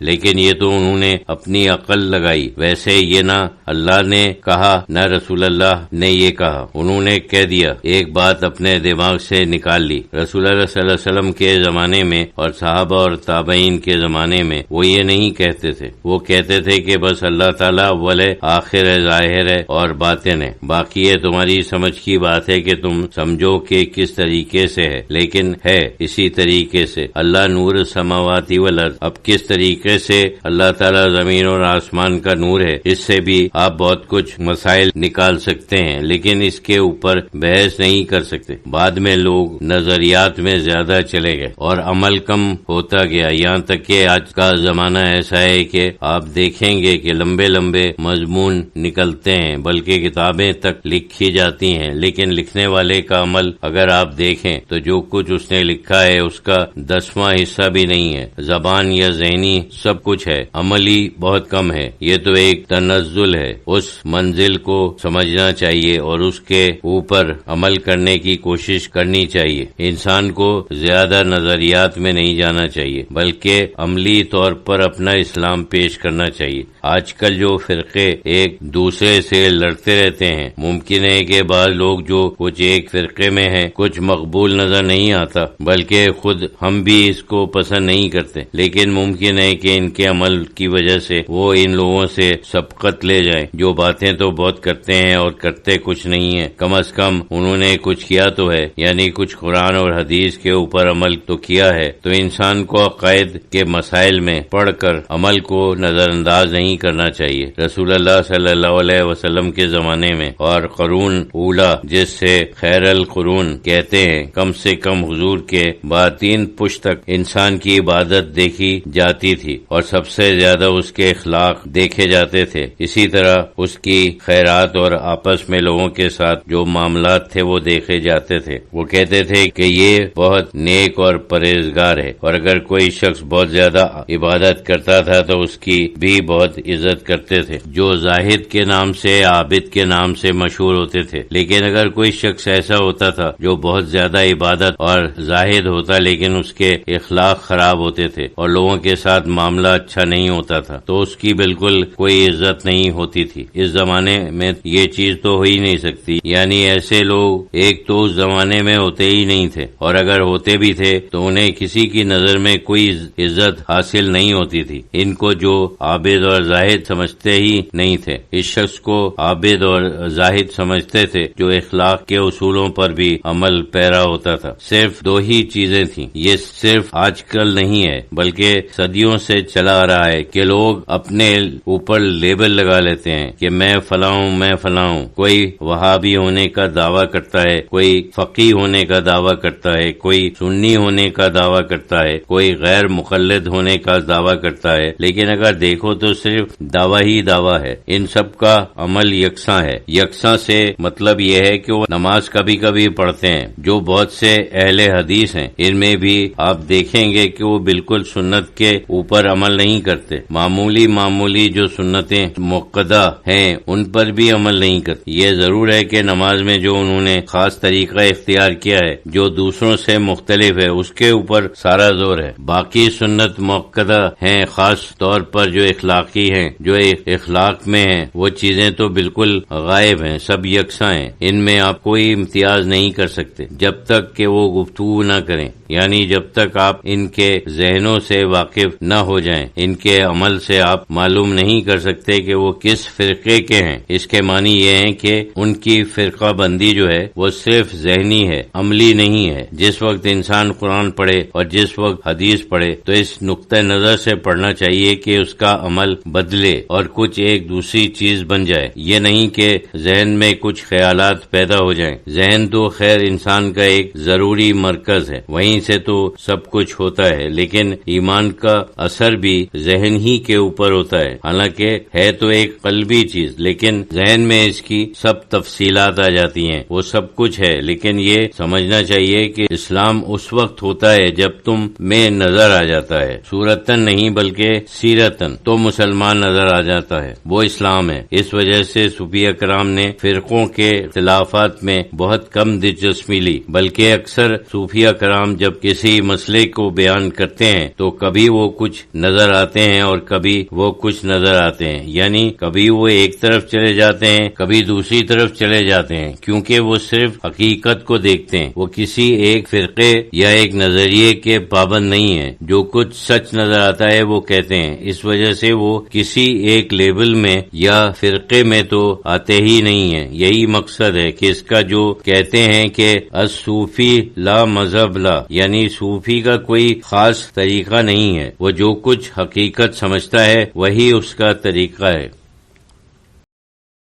لیکن یہ تو انہوں نے اپنی عقل لگائی، ویسے یہ نہ اللہ نے کہا نہ رسول اللہ نے یہ کہا، انہوں نے کہہ دیا، ایک بات اپنے دماغ سے نکال لی۔ رسول اللہ صلی اللہ علیہ وسلم کے زمانے میں اور صحابہ اور تابعین کے زمانے میں وہ یہ نہیں کہتے تھے، وہ کہتے تھے کہ بس اللہ تعالیٰ اول ہے، آخر ہے، ظاہر ہے اور باطن ہے، باقی یہ تمہاری سمجھ کی بات ہے کہ تم سمجھو کہ کس طریقے سے ہے، لیکن ہے اسی طریقے سے۔ اللہ نور السماوات والارض، اب کس طریقے سے اللہ تعالیٰ زمین اور آسمان کا نور ہے، اس سے بھی آپ بہت کچھ مسائل نکال سکتے ہیں، لیکن اس کے اوپر بحث نہیں کر سکتے۔ بعد میں لوگ نظریات میں زیادہ چلے گئے اور عمل کم ہوتا گیا، یہاں تک کہ آج کا زمانہ ایسا ہے کہ آپ دیکھیں گے کہ لمبے لمبے مضمون نکلتے ہیں، بلکہ کتابیں تک لکھی جاتی ہیں، لیکن لکھنے والے کا عمل اگر آپ دیکھیں تو جو کچھ اس نے لکھا ہے اس کا 10واں حصہ بھی نہیں ہے، زبان یا ذہنی سب کچھ ہے، عملی بہت کم ہے۔ یہ تو ایک تنزل ہے، اس منزل کو سمجھنا چاہیے اور اس کے اوپر عمل کرنے کی کوشش کرنی چاہیے۔ انسان کو زیادہ نظریات میں نہیں جانا چاہیے، بلکہ عملی طور پر اپنا اسلام پیش کرنا چاہیے۔ آج کل جو فرقے ایک دوسرے سے لڑتے رہتے ہیں، ممکن ہے کہ بعض لوگ جو کچھ ایک فرقے میں ہیں کچھ مقبول نظر نہیں آتا، بلکہ خود ہم بھی اس کو پسند نہیں کرتے، لیکن ممکن ہے کہ ان کے عمل کی وجہ سے وہ ان لوگوں سے سبقت لے جائیں جو باتیں تو بہت کرتے ہیں اور کرتے کچھ نہیں ہیں، کم از کم انہوں نے کچھ کیا تو ہے، یعنی کچھ قرآن اور حدیث کے اوپر عمل تو کیا ہے۔ تو انسان کو عقائد کے مسائل میں پڑھ کر عمل کو نظر انداز نہیں کرنا چاہیے۔ رسول اللہ صلی اللہ علیہ وسلم کے زمانے میں اور قرون اولا جس سے خیر القرون کہتے ہیں، کم سے کم حضور کے بعد 3 پشت تک انسان کی عبادت دیکھی جاتی تھی اور سب سے زیادہ اس کے اخلاق دیکھے جاتے تھے، اسی طرح اس کی خیرات اور آپس میں لوگوں کے ساتھ جو معاملات تھے وہ دیکھے جاتے تھے۔ وہ کہتے تھے کہ یہ بہت نیک اور پرہیزگار ہے، اور اگر کوئی شخص بہت زیادہ عبادت کرتا تھا تو اس کی بھی بہت عزت کرتے تھے۔ جو زاہد کے نام سے، عابد کے نام سے مشہور ہوتے تھے، لیکن اگر کوئی شخص ایسا ہوتا تھا جو بہت زیادہ عبادت اور زاہد ہوتا لیکن اس کے اخلاق خراب ہوتے تھے اور لوگوں کے ساتھ معاملہ اچھا نہیں ہوتا تھا تو اس کی بالکل کوئی عزت نہیں ہوتی تھی۔ اس زمانے میں یہ چیز تو ہو ہی نہیں سکتی، یعنی ایسے لوگ ایک تو اس زمانے میں ہوتے ہی نہیں تھے، اور اگر ہوتے بھی تھے تو انہیں کسی کی نظر میں کوئی عزت حاصل نہیں ہوتی تھی۔ ان کو جو عابد اور زاہد سمجھتے ہی نہیں تھے، اس شخص کو عابد اور زاہد سمجھتے تھے جو اخلاق کے اصولوں پر بھی عمل پیرا ہوتا تھا۔ صرف 2 ہی چیزیں تھیں، یہ صرف آج کل نہیں ہے بلکہ صدیوں سے چلا آ رہا ہے کہ لوگ اپنے اوپر لیبل لگا لیتے ہیں کہ میں فلاں ہوں، میں فلاں ہوں۔ کوئی وہابی ہونے کا دعویٰ کرتا ہے، کوئی فقی ہونے کا دعویٰ کرتا ہے، کوئی سنی ہونے کا دعویٰ کرتا ہے، کوئی غیر مقلد ہونے کا دعویٰ کرتا ہے، لیکن اگر دیکھو تو صرف دعویٰ ہی دعویٰ ہے۔ ان سب کا عمل یکساں ہے۔ یکساں سے مطلب یہ ہے کہ وہ نماز کبھی کبھی پڑھتے ہیں۔ جو بہت سے اہل حدیث ہیں ان میں بھی آپ دیکھیں گے کہ وہ بالکل سنت کے اوپر عمل نہیں کرتے، معمولی جو سنتیں مؤکدہ ہیں ان پر بھی عمل نہیں کرتے۔ یہ ضرور ہے کہ نماز میں جو انہوں نے خاص طریقہ اختیار کیا ہے جو دوسروں سے مختلف ہے اس کے اوپر سارا زور ہے، باقی سنت مؤکدہ ہیں، خاص طور پر جو اخلاقی ہیں، جو اخلاق میں ہیں، وہ چیزیں تو بالکل غائب ہیں، سب یکساں ہیں، ان میں آپ کوئی امتیاز نہیں کر سکتے جب تک کہ وہ گفتگو نہ کریں، یعنی جب تک آپ ان کے ذہنوں سے واقف نہ ہو جائیں، ان کے عمل سے آپ معلوم نہیں کر سکتے کہ وہ کس فرقے کے ہیں۔ اس کے معنی یہ ہے کہ ان کی فرقہ بندی جو ہے وہ صرف ذہنی ہے، عملی نہیں ہے۔ جس وقت انسان قرآن پڑھے اور جس وقت حدیث پڑھے تو اس نقطہ نظر سے پڑھنا چاہیے کہ اس کا عمل بدلے اور کچھ ایک دوسری چیز بن جائے، یہ نہیں کہ ذہن میں کچھ خیالات پیدا ہو جائیں۔ ذہن تو خیر انسان کا ایک ضروری مرکز ہے، وہیں سے تو سب کچھ ہوتا ہے، لیکن ایمان کا اثر بھی ذہن ہی کے اوپر ہوتا ہے، حالانکہ ہے تو ایک قلبی چیز، لیکن ذہن میں اس کی سب تفصیلات آ جاتی ہیں، وہ سب کچھ ہے۔ لیکن یہ سمجھنا چاہیے کہ اسلام اس وقت ہوتا ہے جب تم میں نظر آ جاتا ہے، صورتن نہیں بلکہ سیرتن، تو مسلمان نظر آ جاتا ہے، وہ اسلام ہے۔ اس وجہ سے صوفیہ کرام نے فرقوں کے اختلافات میں بہت کم دلچسپی لی، بلکہ اکثر صوفیہ کرام جب کسی مسئلے کو بیان کرتے ہیں تو کبھی وہ کچھ نظر آتے ہیں اور کبھی وہ کچھ نظر آتے ہیں، یعنی کبھی وہ ایک طرف چلے جاتے ہیں، کبھی دوسری طرف چلے جاتے ہیں، کیونکہ وہ صرف حقیقت کو دیکھتے ہیں، وہ کسی ایک فرقے یا ایک نظریے کے پابند نہیں ہیں، جو کچھ سچ نظر آتا ہے وہ کہتے ہیں، اس وجہ سے وہ کسی ایک لیبل میں یا فرقے میں تو آتے ہی نہیں ہیں۔ یہی مقصد ہے کہ اس کا جو کہتے ہیں کہ الصوفی لا مذہب لا، یعنی صوفی کا کوئی خاص طریقہ نہیں ہے، وہ جو کچھ حقیقت سمجھتا ہے وہی اس کا طریقہ ہے۔